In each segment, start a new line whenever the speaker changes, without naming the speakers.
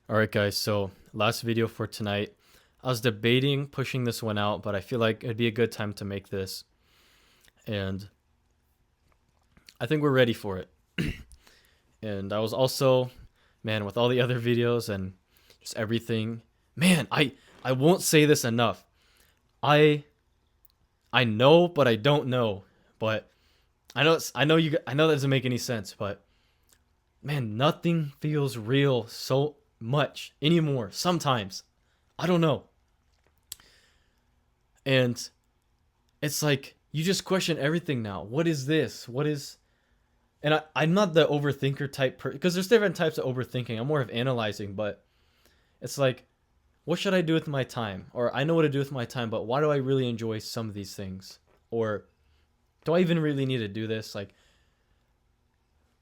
All right, guys. So, last video for tonight. I was debating pushing this one out, but I feel like it'd be a good time to make this. And I think we're ready for it. And I was also, man, with all the other videos and just everything, man, I won't say this enough. I I know, but I don't know. But I know that doesn't make any sense, but man, nothing feels real so much anymore sometimes. I don't know. And it's like you just question everything now. What is this? What is and I'm not the overthinker type because there's different types of overthinking. I'm more of analyzing, but it's like, what should I do with my time? Or I know what to do with my time, but why do I really enjoy some of these things? Or do I even really need to do this? Like,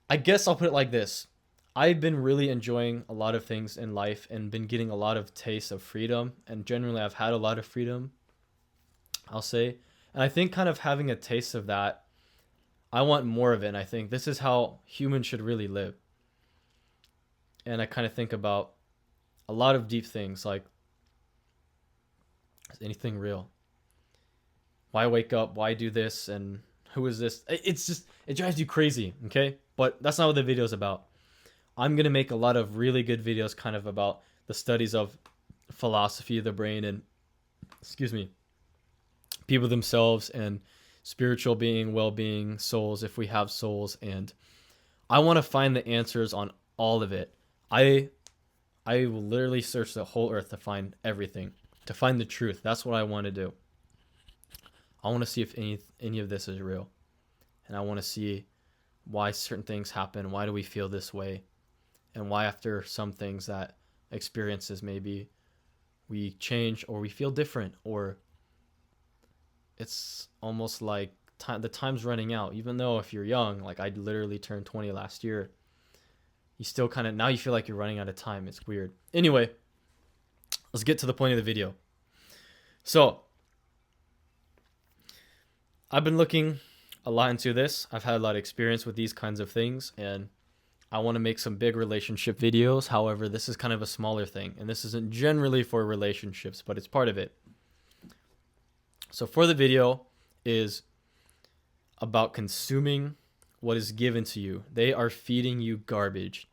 I guess I'll put it like this. I've been really enjoying a lot of things in life and been getting a lot of taste of freedom. And generally, I've had a lot of freedom, I'll say. And I think kind of having a taste of that, I want more of it. And I think this is how humans should really live. And I kind of think about a lot of deep things like, is anything real? Why wake up? Why do this? And who is this? It's just, it drives you crazy, okay? But that's not what the video is about. I'm going to make a lot of really good videos kind of about the studies of philosophy of the brain and, excuse me, people themselves and spiritual being, well-being, souls, if we have souls. And I want to find the answers on all of it. I I will literally search the whole earth to find everything, to find the truth. That's what I want to do. I want to see if any of this is real. And I want to see why certain things happen, why do we feel this way, and why after some things that experiences maybe we change or we feel different, or it's almost like the time's running out. Even though if you're young, like I literally turned 20 last year, you still kind of, now you feel like you're running out of time. It's weird. Anyway, let's get to the point of the video. So I've been looking a lot into this. I've had a lot of experience with these kinds of things, and I want to make some big relationship videos. However, this is kind of a smaller thing, and this isn't generally for relationships, but it's part of it. So for the video is about consuming what is given to you. They are feeding you garbage.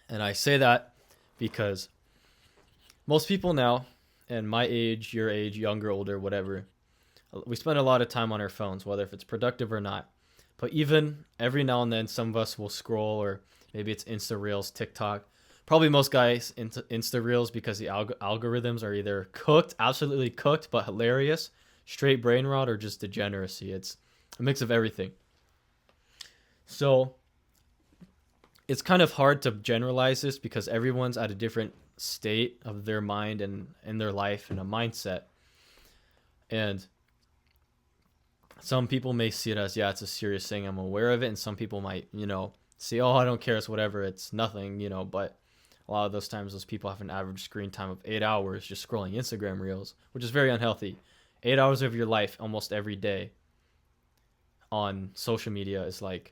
And I say that because most people now, and my age, your age, younger, older, whatever, we spend a lot of time on our phones, whether if it's productive or not. But even every now and then, some of us will scroll, or maybe it's Insta Reels, TikTok. Probably most guys into Insta Reels because the algorithms are either cooked, absolutely cooked, but hilarious, straight brain rot, or just degeneracy. It's a mix of everything. So it's kind of hard to generalize this because everyone's at a different state of their mind and in their life and a mindset. And some people may see it as, yeah, it's a serious thing, I'm aware of it. And some people might, say, oh, I don't care, it's whatever, it's nothing, but a lot of those times those people have an average screen time of 8 hours just scrolling Instagram reels, which is very unhealthy. 8 hours of your life almost every day on social media is like,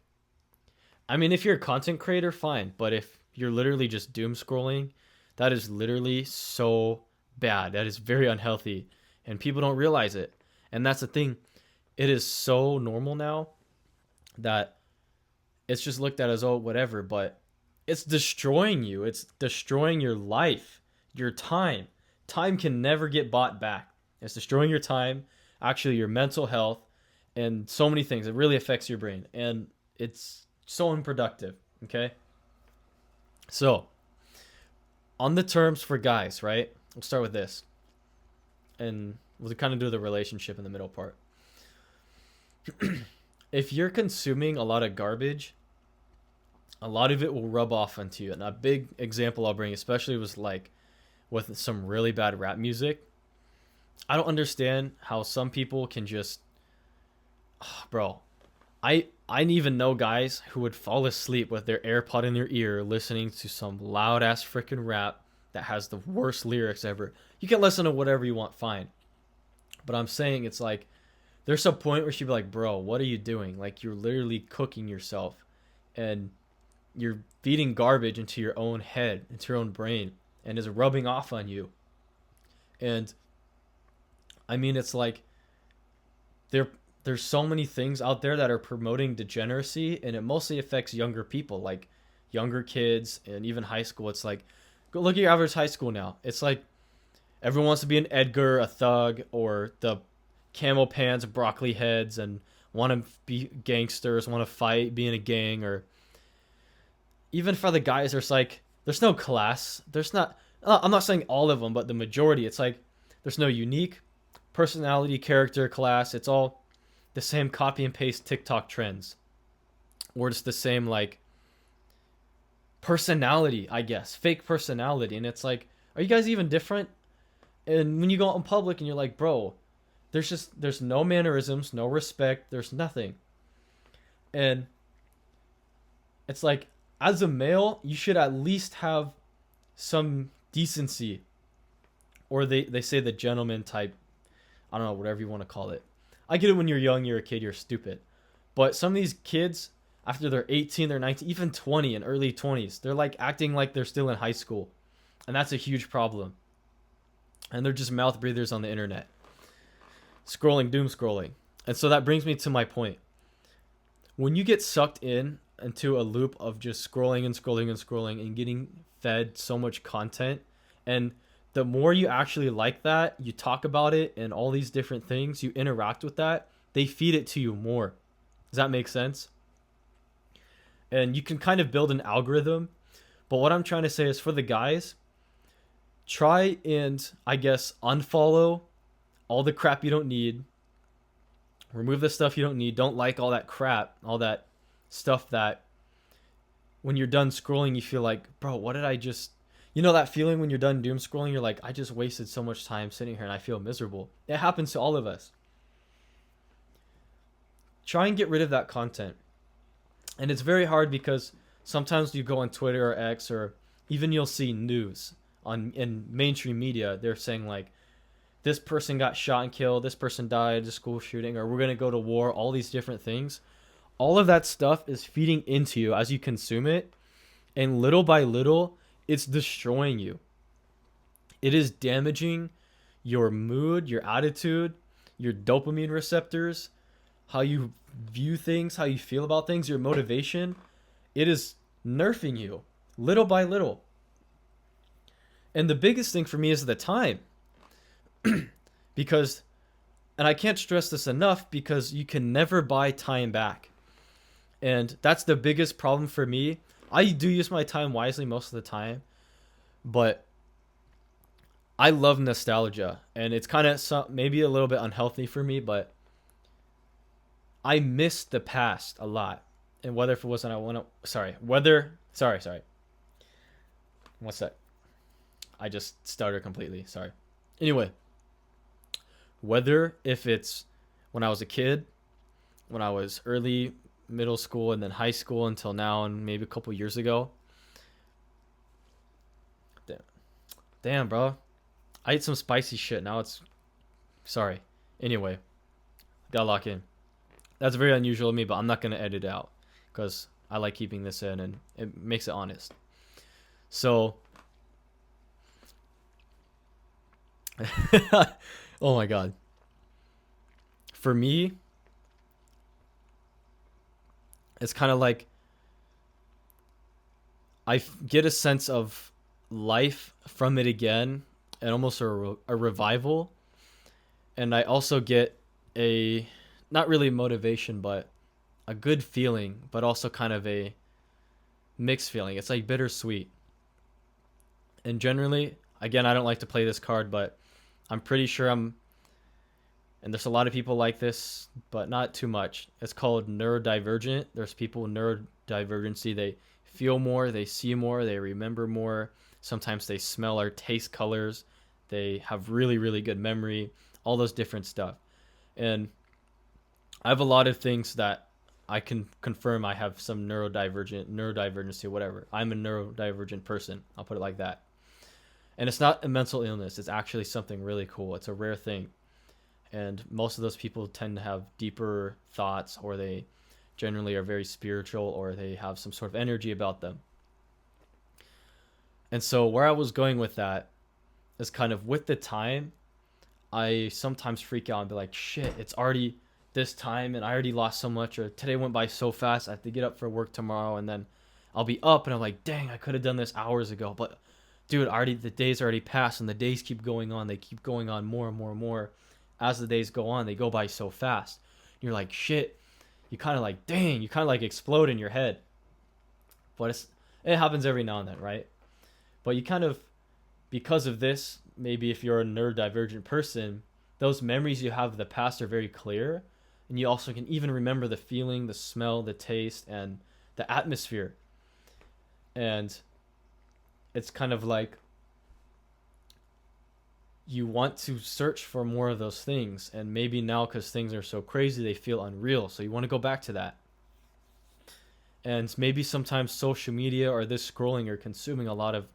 I mean, if you're a content creator, fine. But if you're literally just doom scrolling, that is literally so bad. That is very unhealthy. And people don't realize it. And that's the thing. It is so normal now that it's just looked at as, oh, whatever. But it's destroying you. It's destroying your life, your time. Time can never get bought back. It's destroying your time, actually your mental health, and so many things. It really affects your brain. And it's so unproductive. Okay. So, on the terms for guys, right? We'll start with this. And we'll kind of do the relationship in the middle part. If you're consuming a lot of garbage, a lot of it will rub off onto you. And a big example I'll bring, especially, was like with some really bad rap music. I don't understand how some people can just, bro. I even know guys who would fall asleep with their AirPod in their ear listening to some loud ass freaking rap that has the worst lyrics ever. You can listen to whatever you want, fine. But I'm saying it's like there's a point where she'd be like, bro, what are you doing? Like, you're literally cooking yourself. And you're feeding garbage into your own head, into your own brain, and is rubbing off on you. And I mean, it's like there there's so many things out there that are promoting degeneracy, and it mostly affects younger people, like younger kids and even high school. It's like, go look at your average high school now. It's like everyone wants to be an Edgar, a thug, or the camel pants, broccoli heads, and want to be gangsters, want to fight, be in a gang. Or even for the guys, there's no class. There's not. I'm not saying all of them, but the majority. It's like there's no unique personality, character, class. It's all the same copy and paste TikTok trends, or it's the same like personality, I guess, fake personality. And it's like, are you guys even different? And when you go out in public and you're like, bro, there's no mannerisms, no respect, there's nothing. And it's like, as a male, you should at least have some decency, or they say the gentleman type. I don't know, whatever you want to call it. I get it, when you're young, you're a kid, you're stupid. But some of these kids, after they're 18, they're 19, even 20 and early 20s, they're like acting like they're still in high school. And that's a huge problem. And they're just mouth breathers on the internet, scrolling, doom scrolling. And so that brings me to my point. When you get sucked into a loop of just scrolling and scrolling and scrolling and getting fed so much content, and the more you actually like that, you talk about it and all these different things, you interact with that, they feed it to you more. Does that make sense? And you can kind of build an algorithm. But what I'm trying to say is, for the guys, try and, I guess, unfollow all the crap you don't need. Remove the stuff you don't need. Don't like all that crap, all that stuff that when you're done scrolling, you feel like, bro, what did I just... You know that feeling when you're done doom scrolling? You're like, I just wasted so much time sitting here and I feel miserable. It happens to all of us. Try and get rid of that content. And it's very hard because sometimes you go on Twitter or X, or even you'll see news in mainstream media. They're saying like, this person got shot and killed, this person died, a school shooting, or we're going to go to war, all these different things. All of that stuff is feeding into you as you consume it. And little by little, it's destroying you. It is damaging your mood, your attitude, your dopamine receptors, how you view things, how you feel about things, your motivation. It is nerfing you little by little. And the biggest thing for me is the time. Because, and I can't stress this enough, because you can never buy time back. And that's the biggest problem for me. I do use my time wisely most of the time, but I love nostalgia, and it's kind of maybe a little bit unhealthy for me, but I miss the past a lot. And whether if it wasn't, sorry. What's that? I just stuttered completely. Sorry. Anyway, whether if it's when I was a kid, when I was early middle school, and then high school until now, and maybe a couple years ago. Damn, bro. I ate some spicy shit. Now it's... Sorry. Anyway. Gotta lock in. That's very unusual of me, but I'm not going to edit it out, because I like keeping this in, and it makes it honest. So... oh my god. For me... It's kind of like I get a sense of life from it again, and almost a revival. And I also get a, not really motivation, but a good feeling, but also kind of a mixed feeling. It's like bittersweet. And generally, again, I don't like to play this card, but I'm pretty sure and there's a lot of people like this, but not too much. It's called neurodivergent. There's people with neurodivergency. They feel more, they see more, they remember more. Sometimes they smell or taste colors. They have really, really good memory, all those different stuff. And I have a lot of things that I can confirm I have some neurodivergency, whatever. I'm a neurodivergent person. I'll put it like that. And it's not a mental illness. It's actually something really cool. It's a rare thing. And most of those people tend to have deeper thoughts, or they generally are very spiritual or they have some sort of energy about them. And so where I was going with that is kind of with the time, I sometimes freak out and be like, shit, it's already this time and I already lost so much, or today went by so fast. I have to get up for work tomorrow, and then I'll be up and I'm like, dang, I could have done this hours ago. But dude, already the days already passed and the days keep going on. They keep going on more and more and more. As the days go on, they go by so fast. You're like, shit. You kind of like, dang, you kind of like explode in your head. But it happens every now and then, right? But you kind of, because of this, maybe if you're a neurodivergent person, those memories you have of the past are very clear. And you also can even remember the feeling, the smell, the taste, and the atmosphere. And it's kind of like you want to search for more of those things. And maybe now, because things are so crazy, they feel unreal. So you want to go back to that. And maybe sometimes social media or this scrolling or consuming a lot of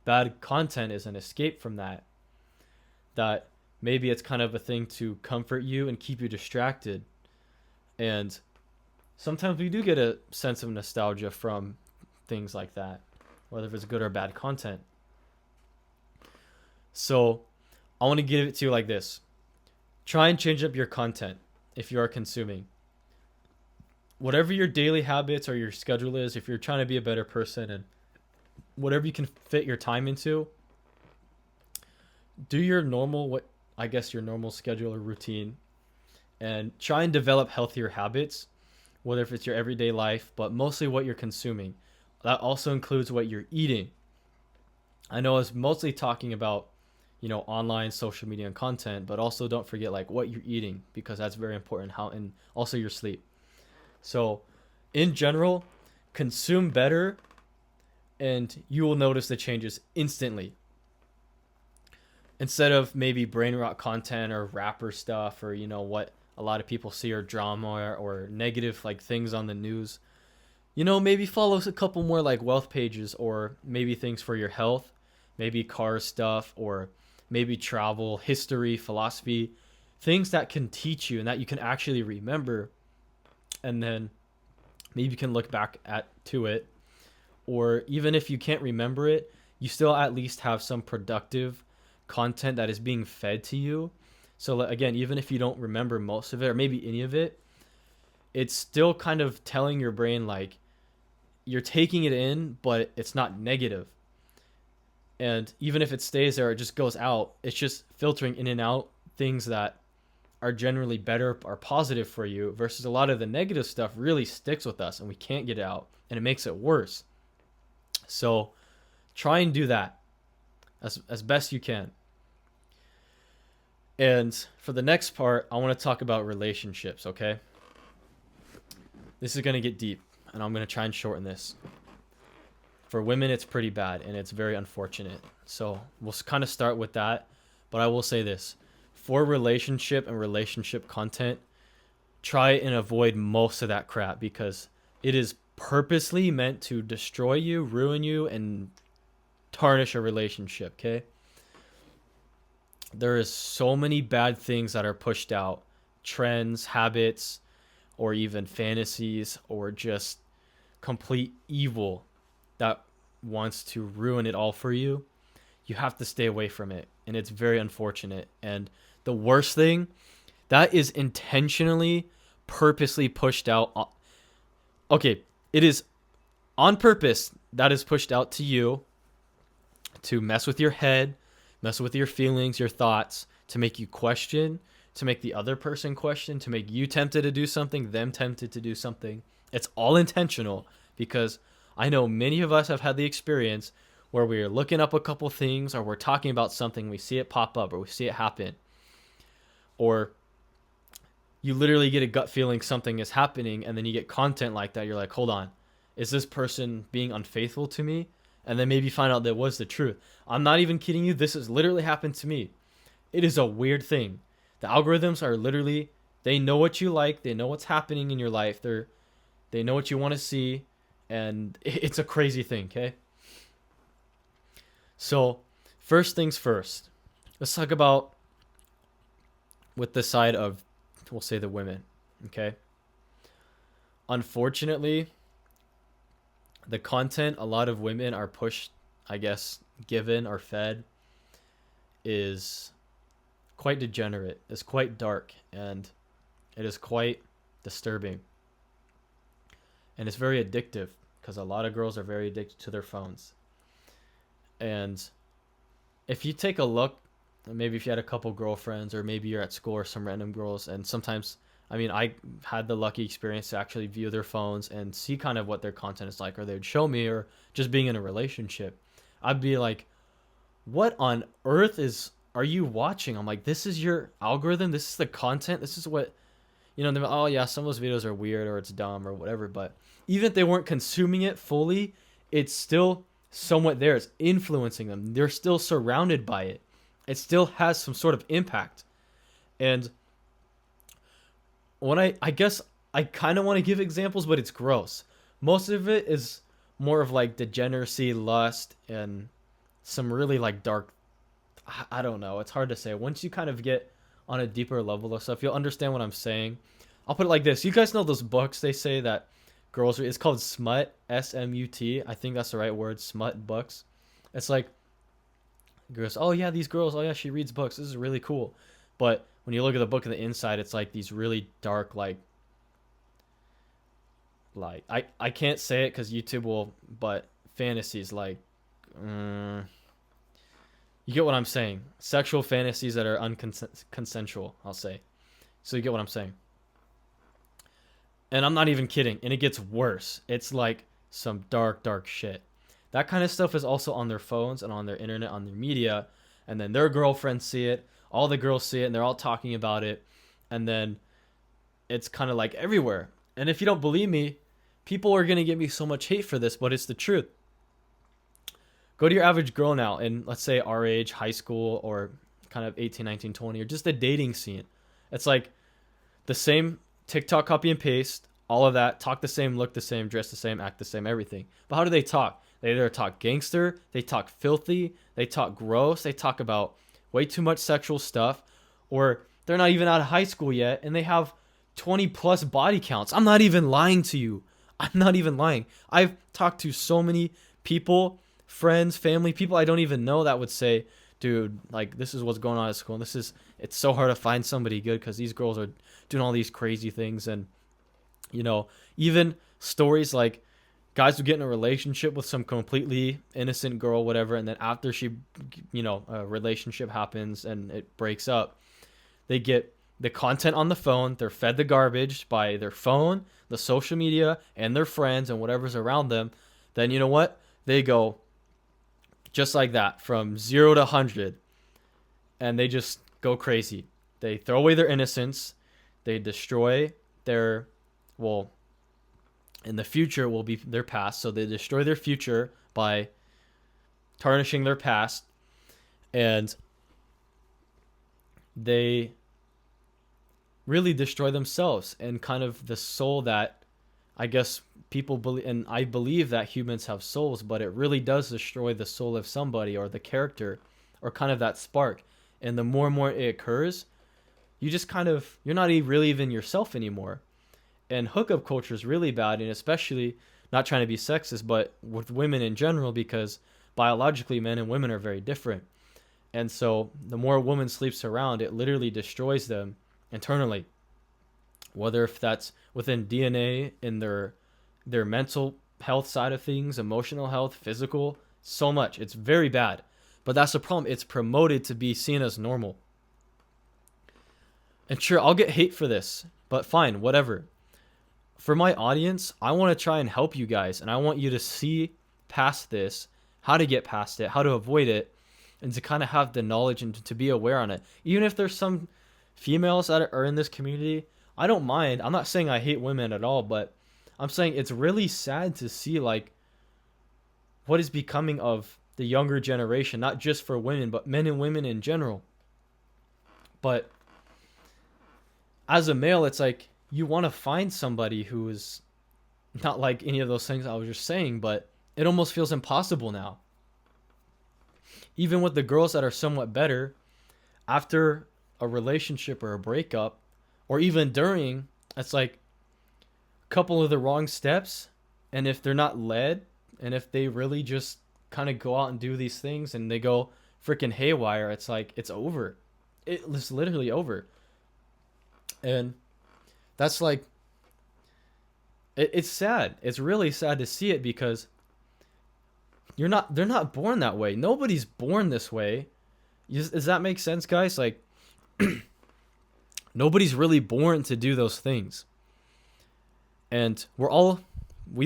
bad content is an escape from that. That maybe it's kind of a thing to comfort you and keep you distracted. And sometimes we do get a sense of nostalgia from things like that, whether it's good or bad content. So I want to give it to you like this. Try and change up your content if you are consuming. Whatever your daily habits or your schedule is, if you're trying to be a better person and whatever you can fit your time into, do your normal, your normal schedule or routine, and try and develop healthier habits, whether if it's your everyday life, but mostly what you're consuming. That also includes what you're eating. I know I was mostly talking about, online social media and content, but also don't forget like what you're eating, because that's very important, and also your sleep. So in general, consume better and you will notice the changes instantly. Instead of maybe brain rot content or rapper stuff, or what a lot of people see, or drama or negative like things on the news, maybe follow a couple more like wealth pages, or maybe things for your health, maybe car stuff, or maybe travel, history, philosophy, things that can teach you and that you can actually remember. And then maybe you can look back to it, or even if you can't remember it, you still at least have some productive content that is being fed to you. So again, even if you don't remember most of it or maybe any of it, it's still kind of telling your brain like you're taking it in, but it's not negative. And even if it stays there, it just goes out. It's just filtering in and out things that are generally better or positive for you, versus a lot of the negative stuff really sticks with us and we can't get it out and it makes it worse. So try and do that as best you can. And for the next part, I want to talk about relationships, okay? This is going to get deep, and I'm going to try and shorten this. For women, it's pretty bad, and it's very unfortunate. So we'll kind of start with that, but I will say this. For relationship and relationship content, try and avoid most of that crap, because it is purposely meant to destroy you, ruin you, and tarnish a relationship, okay? There is so many bad things that are pushed out. Trends, habits, or even fantasies, or just complete evil that wants to ruin it all for you. You have to stay away from it, and it's very unfortunate. And the worst thing, that is intentionally, purposely pushed out. Okay, it is on purpose that is pushed out to you to mess with your head, mess with your feelings, your thoughts, to make you question, to make the other person question, to make you tempted to do something, them tempted to do something. It's all intentional, because I know many of us have had the experience where we're looking up a couple things, or we're talking about something, we see it pop up, or we see it happen, or you literally get a gut feeling something is happening, and then you get content like that. You're like, hold on, is this person being unfaithful to me? And then maybe find out that was the truth. I'm not even kidding you. This has literally happened to me. It is a weird thing. The algorithms are literally, they know what you like. They know what's happening in your life. They know what you want to see. And it's a crazy thing, okay? So first things first. Let's talk about with the side of, we'll say, the women, okay? unfortunately, the content a lot of women are pushed, I guess, given or fed, is quite degenerate. It's quite dark, and it is quite disturbing. And it's very addictive because a lot of girls are very addicted to their phones. And if you take a look, maybe if you had a couple girlfriends, or maybe you're at school or some random girls, and sometimes, I mean, I had the lucky experience to actually view their phones and see kind of what their content is like, or they would show me, or just being in a relationship, I'd be like, what on earth are you watching? I'm like, this is your algorithm, this is the content, this is what, oh yeah, some of those videos are weird or it's dumb or whatever, but even if they weren't consuming it fully, it's still somewhat there. It's influencing them. They're still surrounded by it. It still has some sort of impact. And when I guess I kind of want to give examples, but it's gross. Most of it is more of like degeneracy, lust, and some really like dark, I don't know. It's hard to say. Once you kind of get on a deeper level of stuff, you'll understand what I'm saying. I'll put it like this. You guys know those books they say that girls read? It's called smut, SMUT. I think that's the right word, smut books. It's like, girls, oh yeah, these girls, oh yeah, she reads books. This is really cool. But when you look at the book on the inside, it's like these really dark, like I can't say it because YouTube will, but fantasies like, you get what I'm saying. Sexual fantasies that are unconsensual, I'll say. So you get what I'm saying. And I'm not even kidding. And it gets worse. It's like some dark, dark shit. That kind of stuff is also on their phones and on their internet, on their media. And then their girlfriends see it. All the girls see it and they're all talking about it. And then it's kind of like everywhere. And if you don't believe me, people are going to give me so much hate for this, but it's the truth. Go to your average girl now in, let's say, our age, high school, or kind of 18, 19, 20, or just the dating scene. It's like the same TikTok copy and paste, all of that, talk the same, look the same, dress the same, act the same, everything. But how do they talk? They either talk gangster, they talk filthy, they talk gross, they talk about way too much sexual stuff, or they're not even out of high school yet and they have 20 plus body counts. I'm not even lying to you. I'm not even lying. I've talked to so many people, friends, family, people I don't even know that would say, dude, like, this is what's going on at school. And it's so hard to find somebody good because these girls are doing all these crazy things. And, even stories like guys who get in a relationship with some completely innocent girl, whatever. And then after a relationship happens and it breaks up, they get the content on the phone. They're fed the garbage by their phone, the social media, and their friends and whatever's around them. Then you know what? They go just like that from 0 to 100 and they just go crazy. They throw away their innocence. They destroy in the future will be their past. So they destroy their future by tarnishing their past, and they really destroy themselves and kind of the soul that I guess people believe. And I believe that humans have souls, but it really does destroy the soul of somebody or the character or kind of that spark. And the more and more it occurs, you just you're not really even yourself anymore. And hookup culture is really bad, and especially, not trying to be sexist, but with women in general, because biologically men and women are very different. And so the more a woman sleeps around, it literally destroys them internally. Whether if that's within DNA, in their mental health side of things, emotional health, physical, so much. It's very bad. But that's the problem. It's promoted to be seen as normal. And sure, I'll get hate for this, but fine, whatever. For my audience, I want to try and help you guys, and I want you to see past this, how to get past it, how to avoid it, and to kind of have the knowledge and to be aware on it. Even if there's some females that are in this community, I don't mind. I'm not saying I hate women at all, but I'm saying it's really sad to see like what is becoming of the younger generation, not just for women, but men and women in general. But as a male, it's like you want to find somebody who is not like any of those things I was just saying, but it almost feels impossible now. Even with the girls that are somewhat better, after a relationship or a breakup, or even during, it's like couple of the wrong steps, and if they're not led, and if they really just kind of go out and do these things and they go freaking haywire, it's like it's over. It's literally over. And that's like it's sad. It's really sad to see it because they're not born that way. Nobody's born this way. Does that make sense, guys? Like nobody's really born to do those things. And we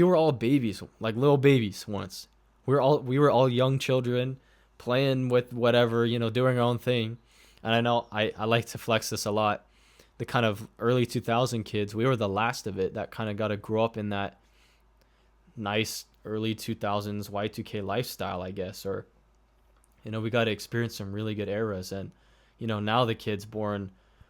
were all babies, like little babies once. We were all young children playing with whatever, doing our own thing. And I know I like to flex this a lot. The kind of early 2000 kids, we were the last of it that kind of got to grow up in that nice early 2000s Y2K lifestyle, I guess. Or, we got to experience some really good eras. And, now the kids born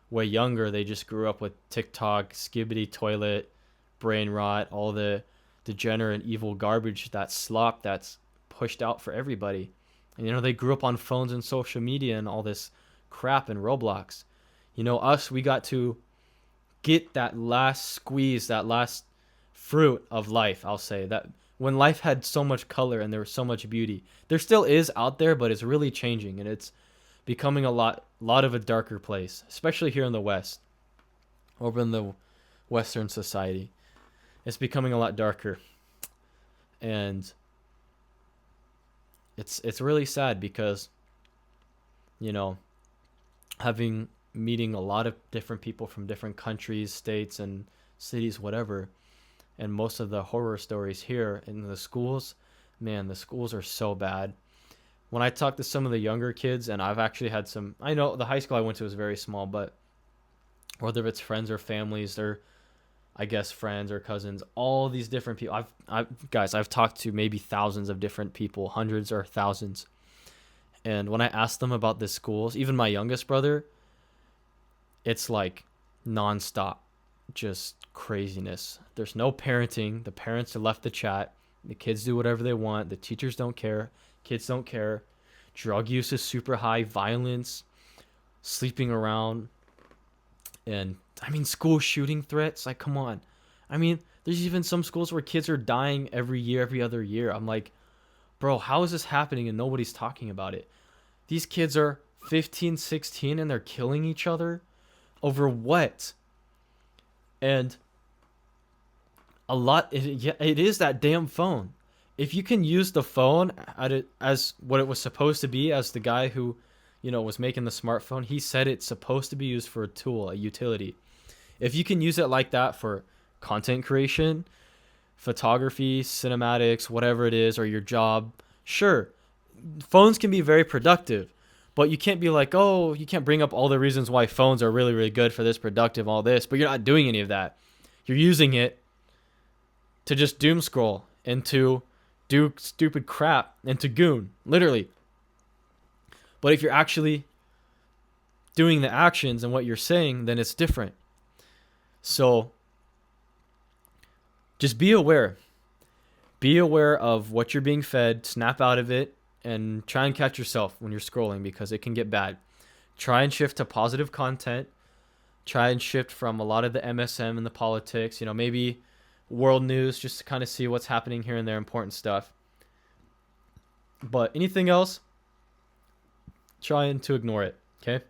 way younger, they just grew up with TikTok, skibbity toilet, brain rot, all the degenerate evil garbage, that slop that's pushed out for everybody. And, they grew up on phones and social media and all this crap and Roblox. Us, we got to get that last squeeze, that last fruit of life, I'll say. That when life had so much color and there was so much beauty. There still is out there, but it's really changing, and it's becoming a lot of a darker place, especially here in the West, over in the Western society. It's becoming a lot darker. And it's really sad because, having meeting a lot of different people from different countries, states, and cities, whatever. And most of the horror stories here in the schools, man, the schools are so bad. When I talk to some of the younger kids, and I've actually had some, I know the high school I went to was very small, but whether it's friends or families, they're, I guess, friends or cousins, all these different people. I've talked to maybe thousands of different people, hundreds or thousands. And when I ask them about the schools, even my youngest brother, it's like nonstop, just craziness. There's no parenting. The parents are left to chat. The kids do whatever they want. The teachers don't care. Kids don't care. Drug use is super high. Violence, sleeping around. And, school shooting threats. Like, come on. There's even some schools where kids are dying every year, every other year. I'm like, bro, how is this happening and nobody's talking about it? These kids are 15, 16, and they're killing each other. Over what? And it is that damn phone. If you can use the phone as what it was supposed to be, as the guy who, was making the smartphone, he said it's supposed to be used for a tool, a utility. If you can use it like that for content creation, photography, cinematics, whatever it is, or your job, sure, phones can be very productive. But you can't be like, oh, you can't bring up all the reasons why phones are really, really good for this, productive, all this, but you're not doing any of that. You're using it to just doom scroll and to do stupid crap and to goon, literally. But if you're actually doing the actions and what you're saying, then it's different. So just be aware. Be aware of what you're being fed, snap out of it, and try and catch yourself when you're scrolling because it can get bad. Try and shift to positive content. Try and shift from a lot of the MSM and the politics, maybe world news, just to kind of see what's happening here and there, important stuff. But anything else, trying to ignore it, okay?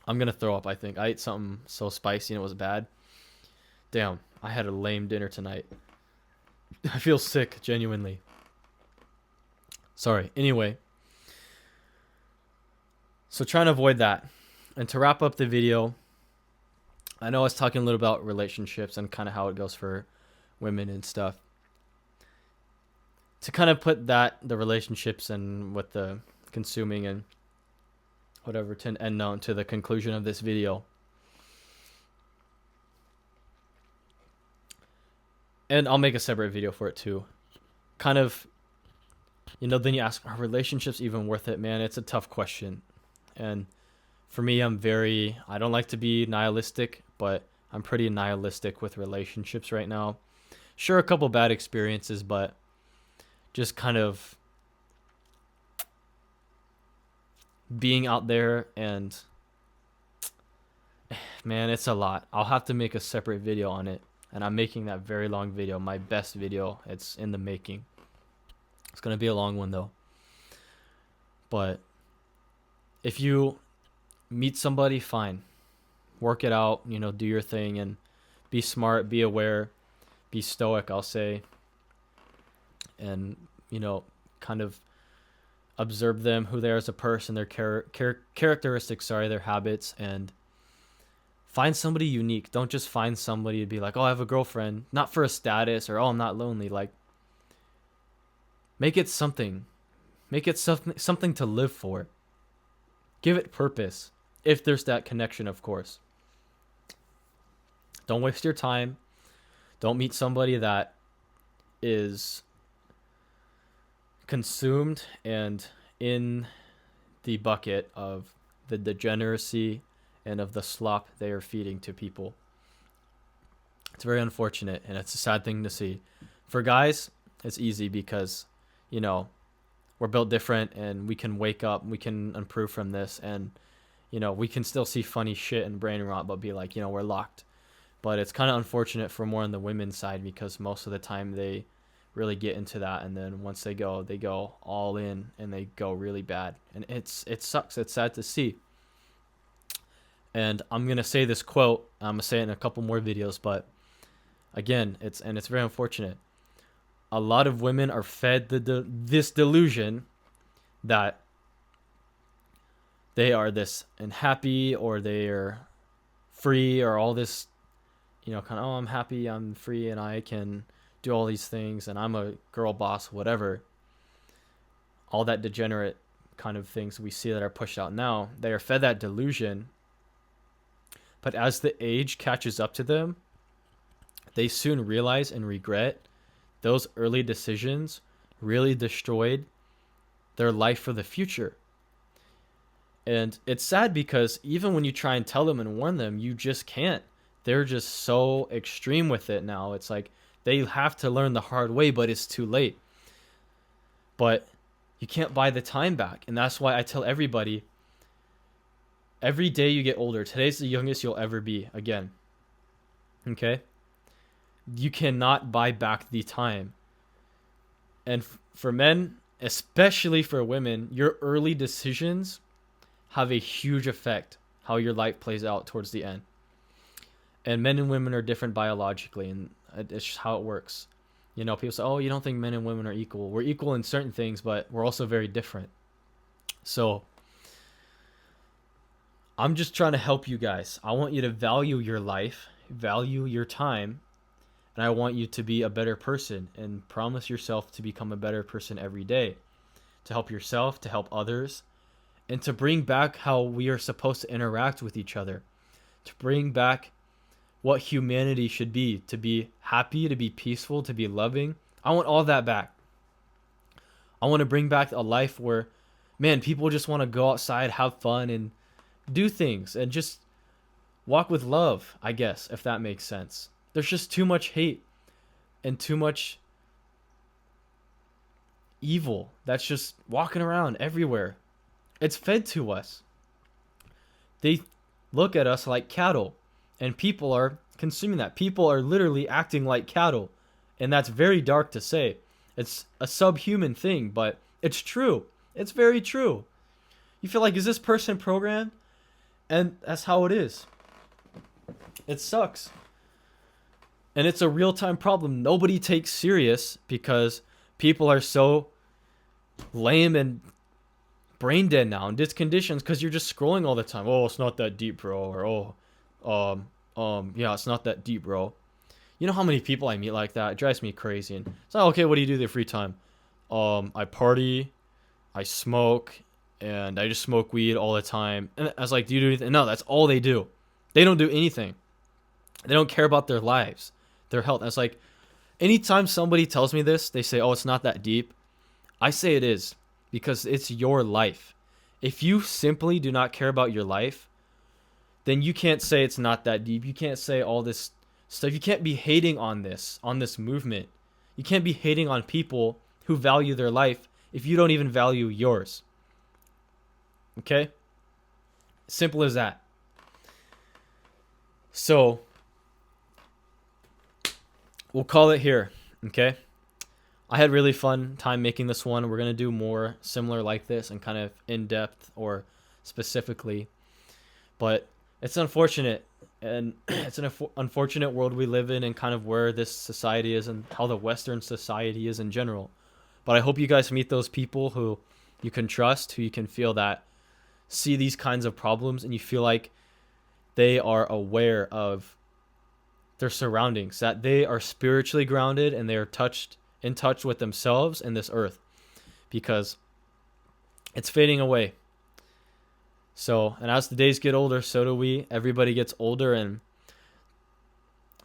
I'm going to throw up, I think. I ate something so spicy and it was bad. Damn, I had a lame dinner tonight. I feel sick, genuinely. Sorry. Anyway, so trying to avoid that. And to wrap up the video, I know I was talking a little about relationships and kind of how it goes for women and stuff. To kind of put the relationships and with the consuming and whatever to an end note to the conclusion of this video. And I'll make a separate video for it too. Kind of, then you ask, are relationships even worth it? Man, it's a tough question. And for me, I don't like to be nihilistic, but I'm pretty nihilistic with relationships right now. Sure, a couple bad experiences, but just kind of being out there and man, it's a lot. I'll have to make a separate video on it. and I'm making that very long video, my best video. It's in the making. It's gonna be a long one though. But if you meet somebody, fine, work it out, you know, do your thing, and be smart, be aware, be stoic, I'll say, and, you know, kind of observe them, who they are as a person, their characteristics, their habits, and find somebody unique. Don't just find somebody to be like, oh, I have a girlfriend, not for a status, or oh, I'm not lonely. Like, make it something. Make it something to live for. Give it purpose, if there's that connection, of course. Don't waste your time. Don't meet somebody that is consumed and in the bucket of the degeneracy and of the slop they are feeding to people. It's very unfortunate, and it's a sad thing to see. For guys, it's easy because, you know, we're built different, and we can wake up, we can improve from this, and, you know, we can still see funny shit and brain rot, but be like, you know, we're locked. But it's kind of unfortunate for more on the women's side, because most of the time they really get into that, and then once they go all in, and they go really bad, and it sucks. It's sad to see. And I'm gonna say this quote. I'm gonna say it in a couple more videos, but again, it's very unfortunate. A lot of women are fed this delusion that they are this and happy, or they are free, or all this, you know, kind of, oh, I'm happy, I'm free, and I can do all these things, and I'm a girl boss, whatever. All that degenerate kind of things we see that are pushed out now, they are fed that delusion. But as the age catches up to them, they soon realize and regret those early decisions really destroyed their life for the future. And it's sad, because even when you try and tell them and warn them, you just can't. They're just so extreme with it now. It's like they have to learn the hard way, but it's too late. But you can't buy the time back. And that's why I tell everybody, every day you get older, today's the youngest you'll ever be again. Okay? You cannot buy back the time. And for men, especially for women, your early decisions have a huge effect how your life plays out towards the end. And men and women are different biologically, and it's just how it works. You know, people say, oh, you don't think men and women are equal. We're equal in certain things, but we're also very different. So I'm just trying to help you guys. I want you to value your life, value your time, and I want you to be a better person, and promise yourself to become a better person every day, to help yourself, to help others, and to bring back how we are supposed to interact with each other, to bring back what humanity should be, to be happy, to be peaceful, to be loving. I want all that back. I want to bring back a life where, man, people just want to go outside, have fun, and do things, and just walk with love, I guess, if that makes sense. There's just too much hate and too much evil that's just walking around everywhere. It's fed to us. They look at us like cattle, and people are consuming that. People are literally acting like cattle, and that's very dark to say. It's a subhuman thing, but it's true. It's very true. You feel like, is this person programmed? And that's how it is. It sucks. And it's a real-time problem nobody takes serious, because people are so lame and brain dead now, and disconditioned, because you're just scrolling all the time. Oh, it's not that deep, bro. Or, yeah, it's not that deep, bro. You know how many people I meet like that? It drives me crazy. And it's like, okay, what do you do with your free time? I party, I smoke, and I just smoke weed all the time. And I was like, do you do anything? No, that's all they do. They don't do anything. They don't care about their lives, their health. I was like, anytime somebody tells me this, they say, oh, it's not that deep. I say it is, because it's your life. If you simply do not care about your life, then you can't say it's not that deep. You can't say all this stuff. You can't be hating on this movement. You can't be hating on people who value their life if you don't even value yours. Okay? Simple as that. So, we'll call it here. Okay. I had really fun time making this one. We're gonna do more similar like this and kind of in depth or specifically, but it's unfortunate, and it's an unfortunate world we live in, and kind of where this society is and how the Western society is in general. But I hope you guys meet those people who you can trust, who you can feel that see these kinds of problems, and you feel like they are aware of their surroundings, that they are spiritually grounded and they are in touch with themselves and this earth, because it's fading away. So, and as the days get older, so do we. Everybody gets older, and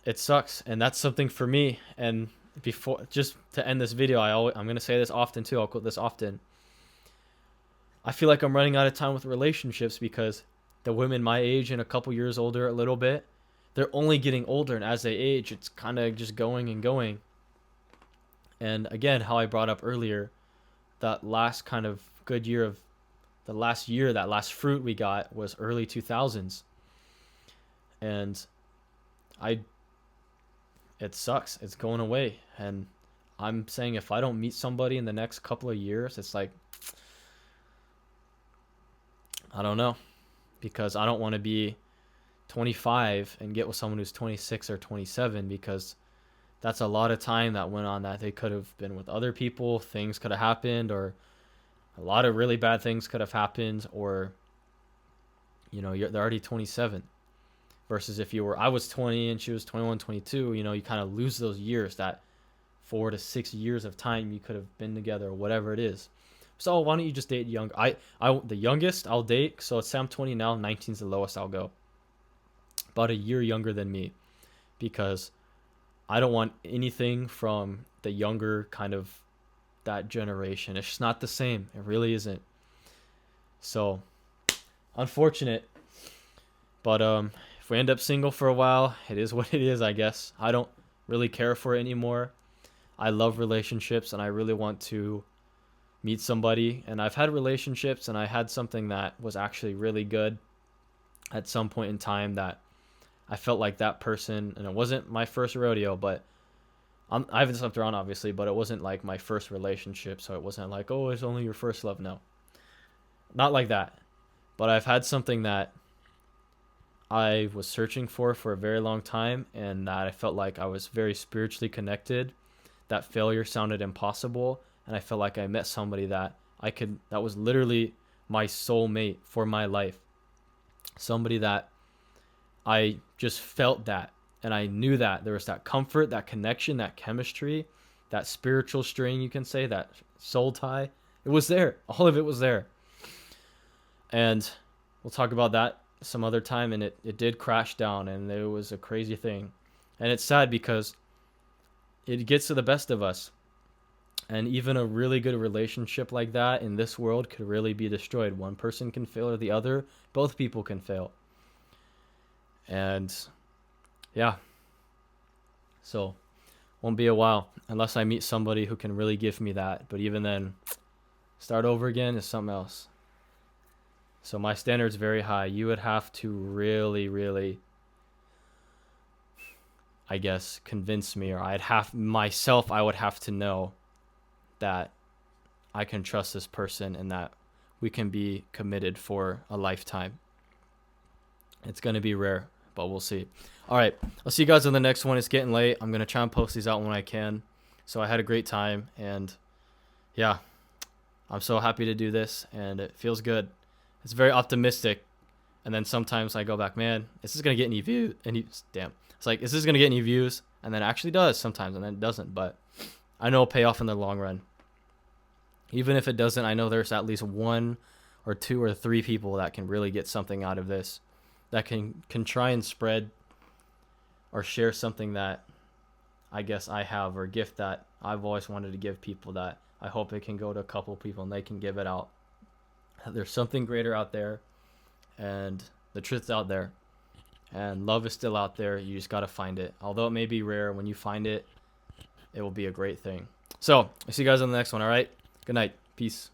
it sucks. And that's something for me. And before, just to end this video, I'm going to say this often too. I'll quote this often. I feel like I'm running out of time with relationships because the women my age and a couple years older a little bit, they're only getting older. And as they age, it's kind of just going and going. And again, how I brought up earlier, that last kind of good year of the last year, that last fruit we got was early 2000s. And it sucks. It's going away. And I'm saying if I don't meet somebody in the next couple of years, it's like, I don't know, because I don't want to be 25 and get with someone who's 26 or 27, because that's a lot of time that went on that they could have been with other people. Things could have happened, or a lot of really bad things could have happened, or, you know, they're already 27 versus if I was 20 and she was 21, 22, you know, you kind of lose those years, that 4 to 6 years of time you could have been together or whatever it is. So why don't you just date young? The youngest I'll date. So say I'm 20 now, 19 is the lowest I'll go. About a year younger than me, because I don't want anything from the younger kind of that generation. It's just not the same. It really isn't. So unfortunate. But if we end up single for a while, it is what it is, I guess. I don't really care for it anymore. I love relationships, and I really want to meet somebody. And I've had relationships, and I had something that was actually really good at some point in time, that I felt like that person, and it wasn't my first rodeo, but I haven't slept around obviously, but it wasn't like my first relationship. So it wasn't like, oh, it's only your first love. No, not like that. But I've had something that I was searching for a very long time, and that I felt like I was very spiritually connected. That failure sounded impossible, and I felt like I met somebody that that was literally my soulmate for my life. Somebody that I just felt that, and I knew that there was that comfort, that connection, that chemistry, that spiritual string, you can say, that soul tie. It was there. All of it was there. And we'll talk about that some other time. And it did crash down, and it was a crazy thing. And it's sad because it gets to the best of us. And even a really good relationship like that in this world could really be destroyed. One person can fail or the other. Both people can fail. And yeah. So won't be a while unless I meet somebody who can really give me that. But even then, start over again is something else. So my standard's very high. You would have to really, really, I guess, convince me, or I would have to know that I can trust this person and that we can be committed for a lifetime. It's going to be rare, but we'll see. All right, I'll see you guys on the next one. It's getting late. I'm going to try and post these out when I can. So I had a great time, and yeah, I'm so happy to do this, and it feels good. It's very optimistic. And then sometimes I go back, man, is this going to get any views? Damn. It's like, is this going to get any views? And then it actually does sometimes, and then it doesn't. But I know it'll pay off in the long run. Even if it doesn't, I know there's at least 1 or 2 or 3 people that can really get something out of this, that can try and spread or share something that I guess I have, or a gift that I've always wanted to give people, that I hope it can go to a couple people and they can give it out. There's something greater out there, and the truth's out there, and love is still out there. You just got to find it. Although it may be rare, when you find it, it will be a great thing. So I'll see you guys on the next one. All right. Good night. Peace.